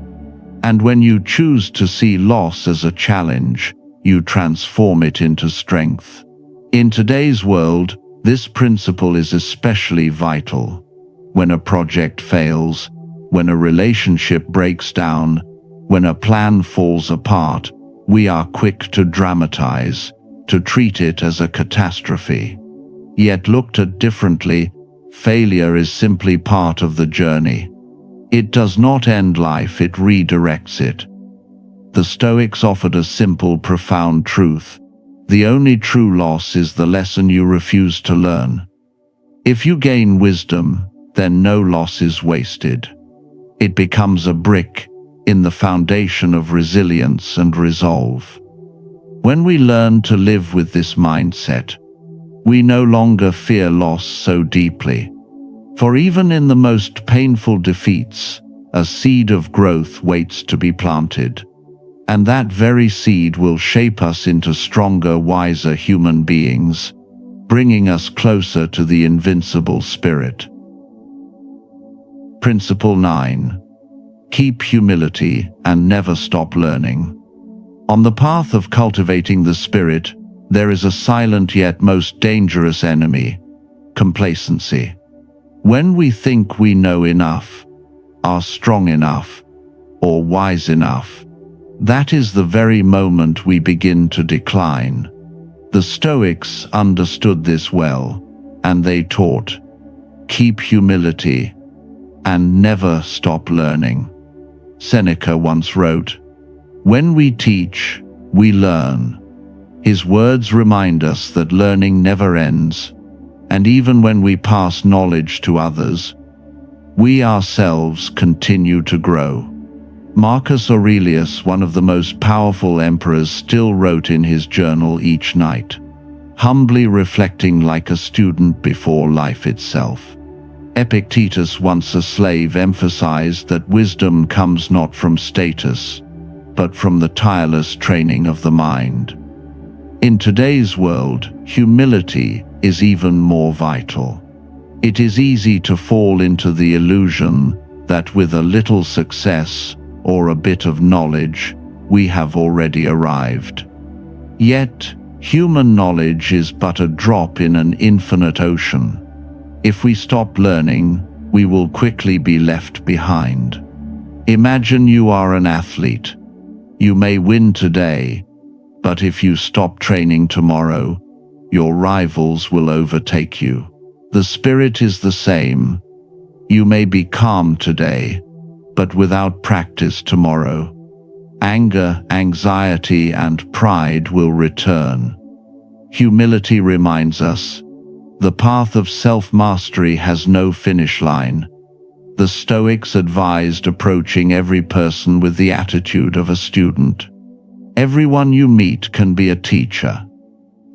Speaker 1: And when you choose to see loss as a challenge, you transform it into strength. In today's world, this principle is especially vital. When a project fails, when a relationship breaks down, when a plan falls apart, we are quick to dramatize, to treat it as a catastrophe. Yet looked at differently, failure is simply part of the journey. It does not end life, it redirects it. The Stoics offered a simple, profound truth. The only true loss is the lesson you refuse to learn. If you gain wisdom, then no loss is wasted. It becomes a brick in the foundation of resilience and resolve. When we learn to live with this mindset, we no longer fear loss so deeply. For even in the most painful defeats, a seed of growth waits to be planted. And that very seed will shape us into stronger, wiser human beings, bringing us closer to the invincible spirit. Principle 9. Keep humility and never stop learning. On the path of cultivating the spirit, there is a silent yet most dangerous enemy: complacency. When we think we know enough, are strong enough, or wise enough, that is the very moment we begin to decline. The Stoics understood this well, and they taught, keep humility and never stop learning. Seneca once wrote, "When we teach, we learn." His words remind us that learning never ends, and even when we pass knowledge to others, we ourselves continue to grow. Marcus Aurelius, one of the most powerful emperors, still wrote in his journal each night, humbly reflecting like a student before life itself. Epictetus, once a slave, emphasized that wisdom comes not from status, but from the tireless training of the mind. In today's world, humility is even more vital. It is easy to fall into the illusion that with a little success or a bit of knowledge, we have already arrived. Yet, human knowledge is but a drop in an infinite ocean. If we stop learning, we will quickly be left behind. Imagine you are an athlete. You may win today, but if you stop training tomorrow, your rivals will overtake you. The spirit is the same. You may be calm today, but without practice tomorrow, anger, anxiety, and pride will return. Humility reminds us, the path of self-mastery has no finish line. The Stoics advised approaching every person with the attitude of a student. Everyone you meet can be a teacher.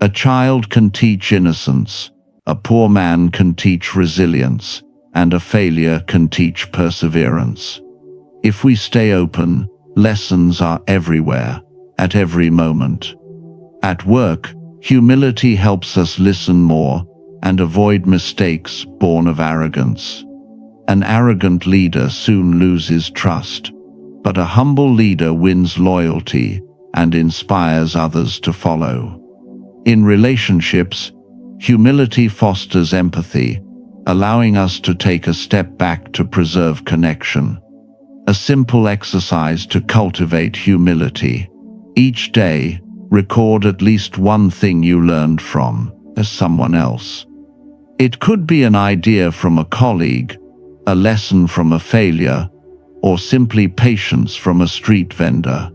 Speaker 1: A child can teach innocence, a poor man can teach resilience, and a failure can teach perseverance. If we stay open, lessons are everywhere, at every moment. At work, humility helps us listen more and avoid mistakes born of arrogance. An arrogant leader soon loses trust, but a humble leader wins loyalty and inspires others to follow. In relationships, humility fosters empathy, allowing us to take a step back to preserve connection. A simple exercise to cultivate humility. Each day, record at least one thing you learned from someone else. It could be an idea from a colleague, a lesson from a failure, or simply patience from a street vendor.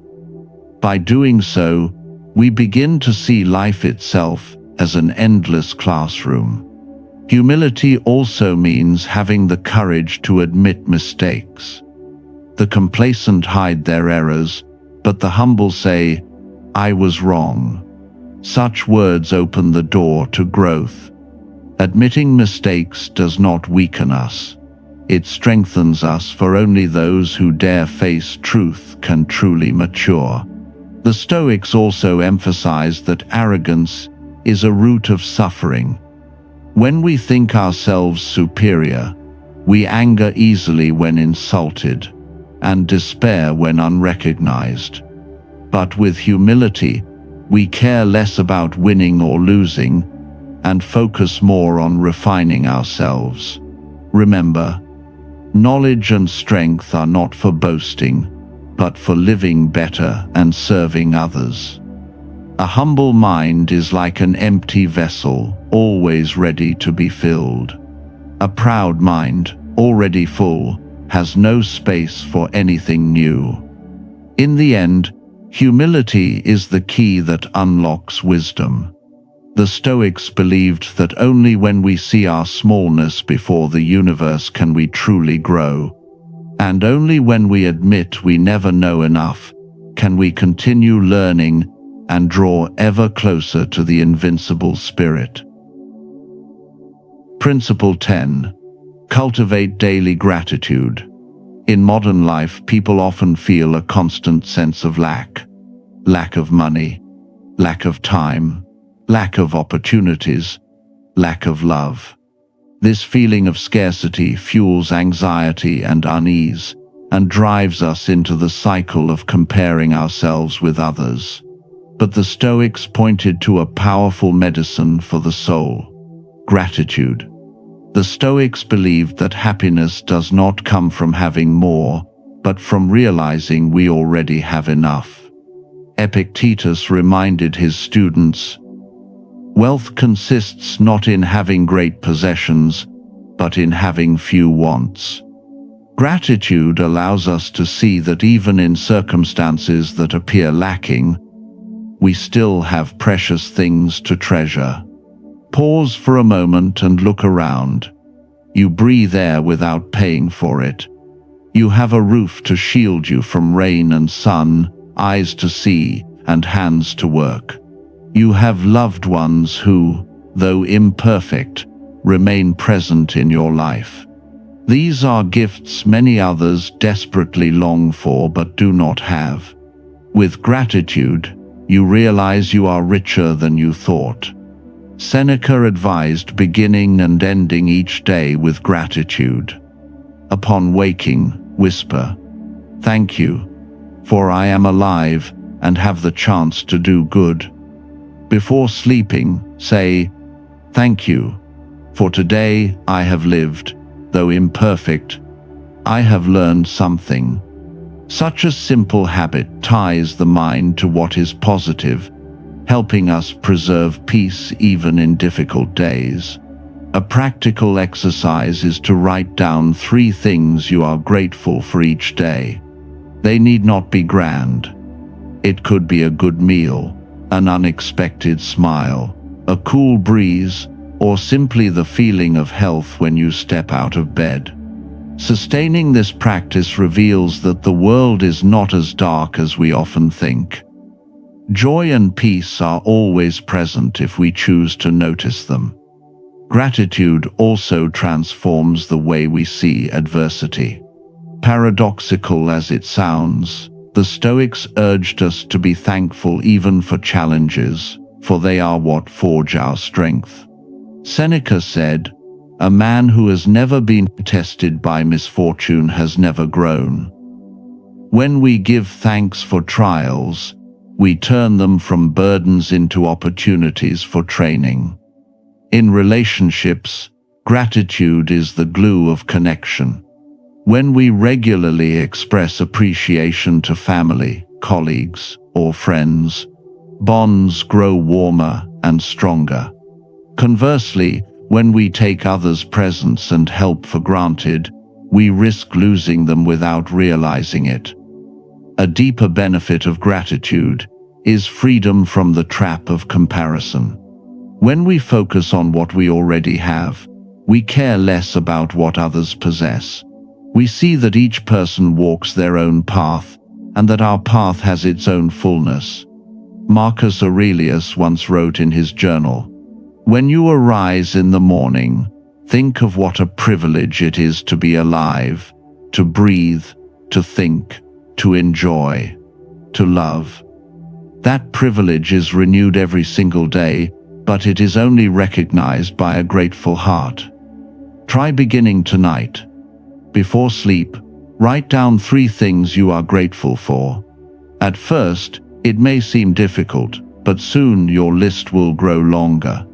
Speaker 1: By doing so, we begin to see life itself as an endless classroom. Humility also means having the courage to admit mistakes. The complacent hide their errors, but the humble say, "I was wrong." Such words open the door to growth. Admitting mistakes does not weaken us. It strengthens us, for only those who dare face truth can truly mature. The Stoics also emphasize that arrogance is a root of suffering. When we think ourselves superior, we anger easily when insulted, and despair when unrecognized. But with humility, we care less about winning or losing, and focus more on refining ourselves. Remember, knowledge and strength are not for boasting, but for living better and serving others. A humble mind is like an empty vessel, always ready to be filled. A proud mind, already full, has no space for anything new. In the end, humility is the key that unlocks wisdom. The Stoics believed that only when we see our smallness before the universe can we truly grow. And only when we admit we never know enough can we continue learning and draw ever closer to the invincible spirit. Principle 10. Cultivate daily gratitude. In modern life, people often feel a constant sense of lack. Lack of money, lack of time, lack of opportunities, lack of love. This feeling of scarcity fuels anxiety and unease, and drives us into the cycle of comparing ourselves with others. But the Stoics pointed to a powerful medicine for the soul: gratitude. The Stoics believed that happiness does not come from having more, but from realizing we already have enough. Epictetus reminded his students, "Wealth consists not in having great possessions, but in having few wants." Gratitude allows us to see that even in circumstances that appear lacking, we still have precious things to treasure. Pause for a moment and look around. You breathe air without paying for it. You have a roof to shield you from rain and sun, eyes to see, and hands to work. You have loved ones who, though imperfect, remain present in your life. These are gifts many others desperately long for but do not have. With gratitude, you realize you are richer than you thought. Seneca advised beginning and ending each day with gratitude. Upon waking, whisper, "Thank you, for I am alive and have the chance to do good." Before sleeping, say, "Thank you, for today I have lived, though imperfect. I have learned something." Such a simple habit ties the mind to what is positive, helping us preserve peace even in difficult days. A practical exercise is to write down 3 things you are grateful for each day. They need not be grand. It could be a good meal, an unexpected smile, a cool breeze, or simply the feeling of health when you step out of bed. Sustaining this practice reveals that the world is not as dark as we often think. Joy and peace are always present if we choose to notice them. Gratitude also transforms the way we see adversity. Paradoxical as it sounds, the Stoics urged us to be thankful even for challenges, for they are what forge our strength. Seneca said, "A man who has never been tested by misfortune has never grown." When we give thanks for trials, we turn them from burdens into opportunities for training. In relationships, gratitude is the glue of connection. When we regularly express appreciation to family, colleagues, or friends, bonds grow warmer and stronger. Conversely, when we take others' presence and help for granted, we risk losing them without realizing it. A deeper benefit of gratitude is freedom from the trap of comparison. When we focus on what we already have, we care less about what others possess. We see that each person walks their own path, and that our path has its own fullness. Marcus Aurelius once wrote in his journal, "When you arise in the morning, think of what a privilege it is to be alive, to breathe, to think, to enjoy, to love." That privilege is renewed every single day, but it is only recognized by a grateful heart. Try beginning tonight. Before sleep, write down 3 things you are grateful for. At first, it may seem difficult, but soon your list will grow longer.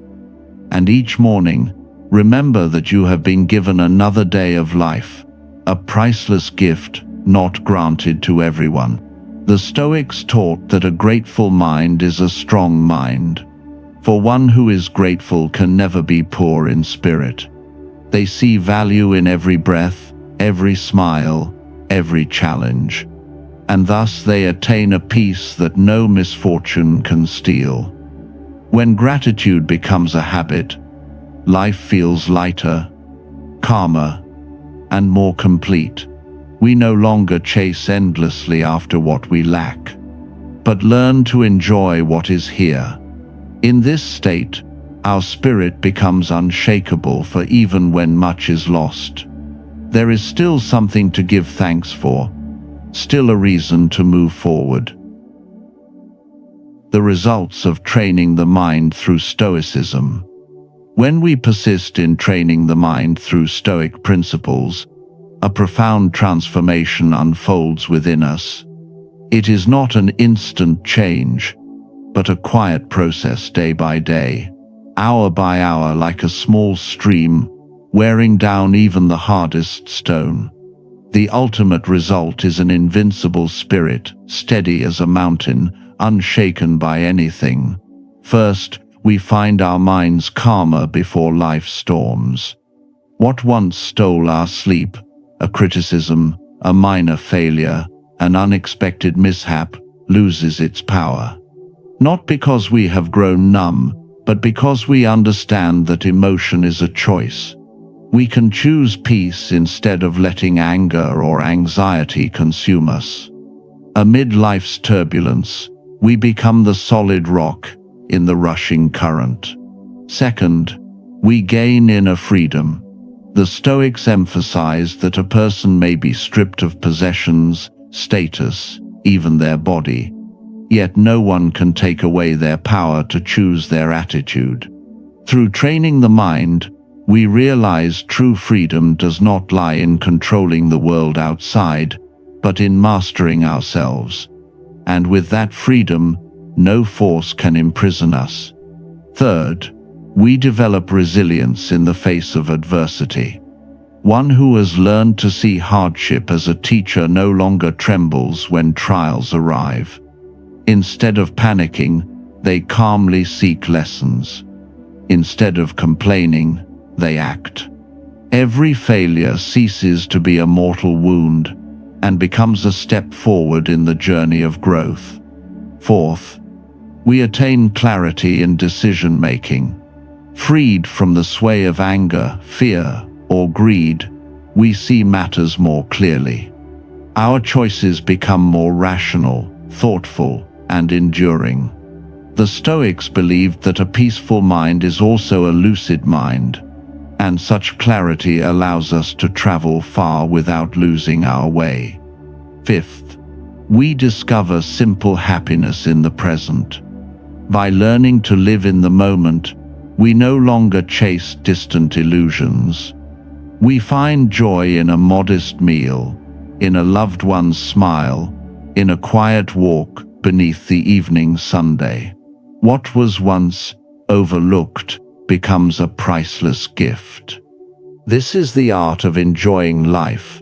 Speaker 1: And each morning, remember that you have been given another day of life, a priceless gift not granted to everyone. The Stoics taught that a grateful mind is a strong mind. For one who is grateful can never be poor in spirit. They see value in every breath, every smile, every challenge, and thus they attain a peace that no misfortune can steal. When gratitude becomes a habit, life feels lighter, calmer, and more complete. We no longer chase endlessly after what we lack, but learn to enjoy what is here. In this state, our spirit becomes unshakable, for even when much is lost, there is still something to give thanks for, still a reason to move forward. The results of training the mind through Stoicism. When we persist in training the mind through Stoic principles, a profound transformation unfolds within us. It is not an instant change, but a quiet process day by day, hour by hour, like a small stream, wearing down even the hardest stone. The ultimate result is an invincible spirit, steady as a mountain, unshaken by anything. First, we find our minds calmer before life's storms. What once stole our sleep, a criticism, a minor failure, an unexpected mishap, loses its power. Not because we have grown numb, but because we understand that emotion is a choice. We can choose peace instead of letting anger or anxiety consume us. Amid life's turbulence, we become the solid rock in the rushing current. Second, we gain inner freedom. The Stoics emphasized that a person may be stripped of possessions, status, even their body, yet no one can take away their power to choose their attitude. Through training the mind, we realize true freedom does not lie in controlling the world outside, but in mastering ourselves. And with that freedom, no force can imprison us. Third, we develop resilience in the face of adversity. One who has learned to see hardship as a teacher no longer trembles when trials arrive. Instead of panicking, they calmly seek lessons. Instead of complaining, they act. Every failure ceases to be a mortal wound and becomes a step forward in the journey of growth. Fourth, we attain clarity in decision-making. Freed from the sway of anger, fear, or greed, we see matters more clearly. Our choices become more rational, thoughtful, and enduring. The Stoics believed that a peaceful mind is also a lucid mind, and such clarity allows us to travel far without losing our way. Fifth, we discover simple happiness in the present. By learning to live in the moment, we no longer chase distant illusions. We find joy in a modest meal, in a loved one's smile, in a quiet walk, beneath the evening sunday. What was once overlooked becomes a priceless gift. This is the art of enjoying life,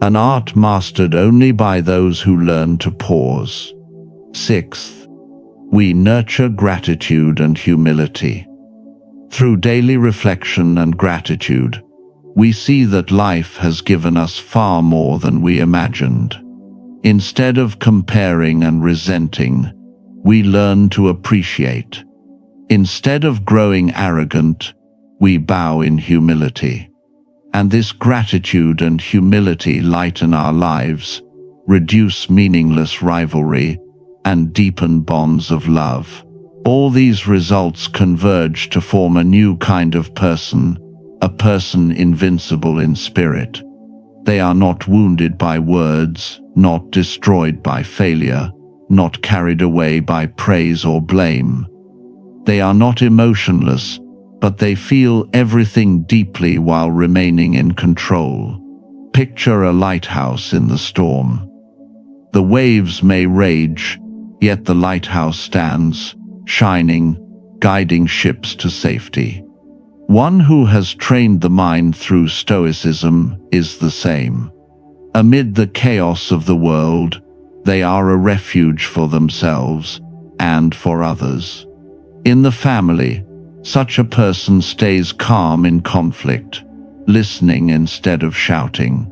Speaker 1: an art mastered only by those who learn to pause. Sixth, we nurture gratitude and humility. Through daily reflection and gratitude, we see that life has given us far more than we imagined. Instead of comparing and resenting, we learn to appreciate. Instead of growing arrogant, we bow in humility. And this gratitude and humility lighten our lives, reduce meaningless rivalry, and deepen bonds of love. All these results converge to form a new kind of person, a person invincible in spirit. They are not wounded by words, not destroyed by failure, not carried away by praise or blame. They are not emotionless, but they feel everything deeply while remaining in control. Picture a lighthouse in the storm. The waves may rage, yet the lighthouse stands, shining, guiding ships to safety. One who has trained the mind through Stoicism is the same. Amid the chaos of the world, they are a refuge for themselves and for others. In the family, such a person stays calm in conflict, listening instead of shouting.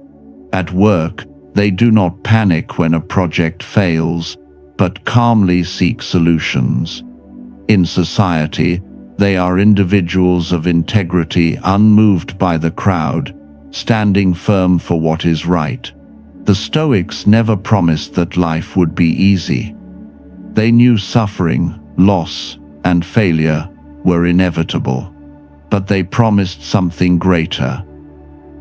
Speaker 1: At work, they do not panic when a project fails, but calmly seek solutions. In society, they are individuals of integrity, unmoved by the crowd, standing firm for what is right. The Stoics never promised that life would be easy. They knew suffering, loss, and failure were inevitable, but they promised something greater.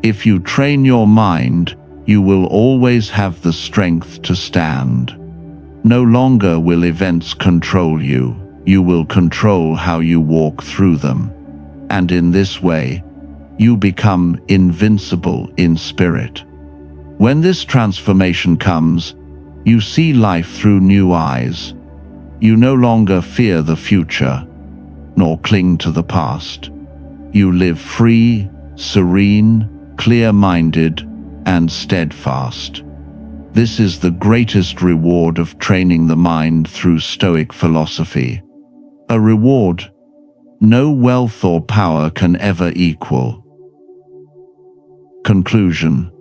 Speaker 1: If you train your mind, you will always have the strength to stand. No longer will events control you, you will control how you walk through them. And in this way, you become invincible in spirit. When this transformation comes, you see life through new eyes. You no longer fear the future, nor cling to the past. You live free, serene, clear-minded, and steadfast. This is the greatest reward of training the mind through Stoic philosophy. A reward no wealth or power can ever equal. Conclusion.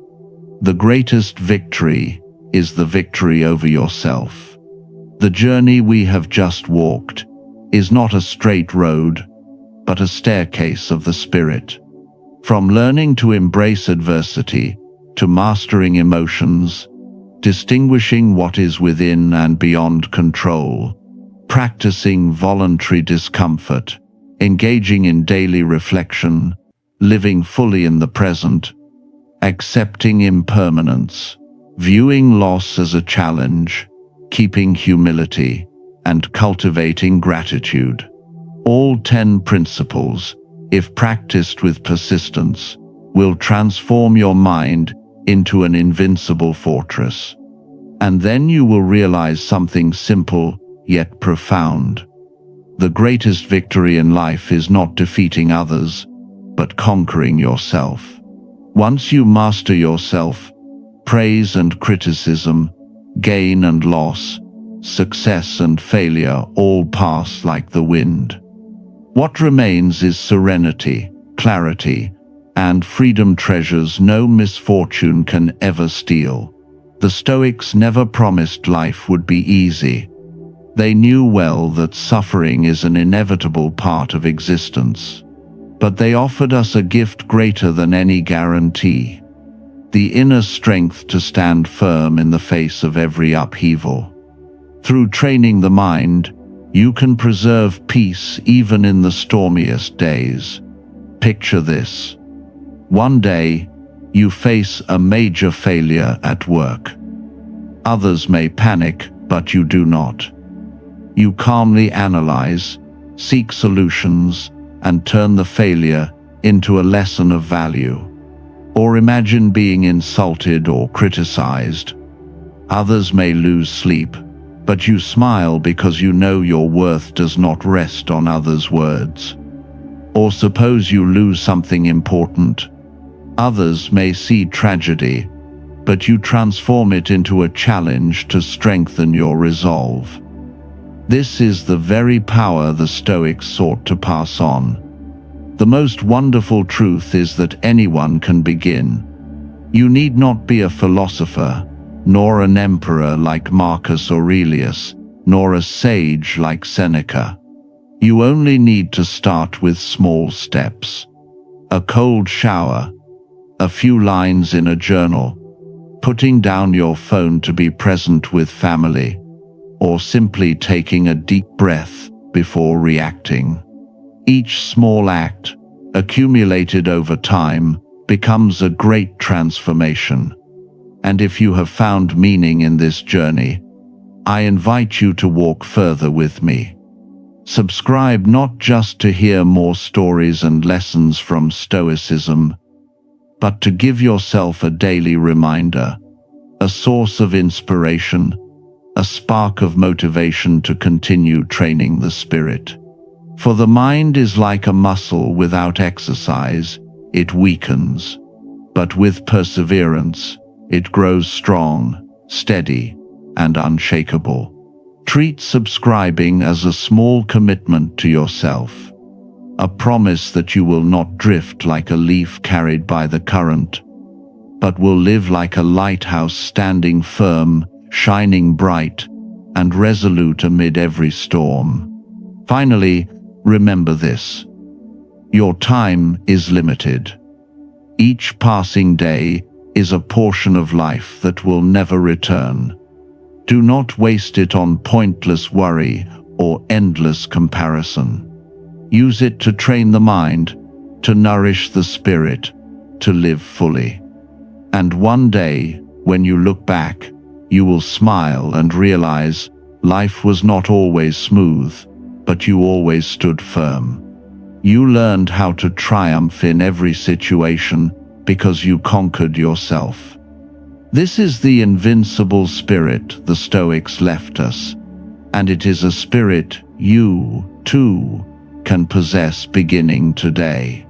Speaker 1: The greatest victory is the victory over yourself. The journey we have just walked is not a straight road, but a staircase of the spirit. From learning to embrace adversity, to mastering emotions, distinguishing what is within and beyond control, practicing voluntary discomfort, engaging in daily reflection, living fully in the present, accepting impermanence, viewing loss as a challenge, keeping humility, and cultivating gratitude. All 10 principles, if practiced with persistence, will transform your mind into an invincible fortress. And then you will realize something simple yet profound. The greatest victory in life is not defeating others, but conquering yourself. Once you master yourself, praise and criticism, gain and loss, success and failure all pass like the wind. What remains is serenity, clarity, and freedom, treasures no misfortune can ever steal. The Stoics never promised life would be easy. They knew well that suffering is an inevitable part of existence. But they offered us a gift greater than any guarantee: the inner strength to stand firm in the face of every upheaval. Through training the mind, you can preserve peace even in the stormiest days. Picture this. One day, you face a major failure at work. Others may panic, but you do not. You calmly analyze, seek solutions, and turn the failure into a lesson of value. Or imagine being insulted or criticized. Others may lose sleep, but you smile because you know your worth does not rest on others' words. Or suppose you lose something important. Others may see tragedy, but you transform it into a challenge to strengthen your resolve. This is the very power the Stoics sought to pass on. The most wonderful truth is that anyone can begin. You need not be a philosopher, nor an emperor like Marcus Aurelius, nor a sage like Seneca. You only need to start with small steps. A cold shower, a few lines in a journal, putting down your phone to be present with family, or simply taking a deep breath before reacting. Each small act, accumulated over time, becomes a great transformation. And if you have found meaning in this journey, I invite you to walk further with me. Subscribe not just to hear more stories and lessons from Stoicism, but to give yourself a daily reminder, a source of inspiration, a spark of motivation to continue training the spirit. For the mind is like a muscle without exercise, it weakens, but with perseverance, it grows strong, steady, and unshakable. Treat subscribing as a small commitment to yourself, a promise that you will not drift like a leaf carried by the current, but will live like a lighthouse standing firm, shining bright, and resolute amid every storm. Finally, remember this: your time is limited. Each passing day is a portion of life that will never return. Do not waste it on pointless worry or endless comparison. Use it to train the mind, to nourish the spirit, to live fully. And one day, when you look back, you will smile and realize life was not always smooth, but you always stood firm. You learned how to triumph in every situation because you conquered yourself. This is the invincible spirit the Stoics left us, and it is a spirit you, too, can possess beginning today.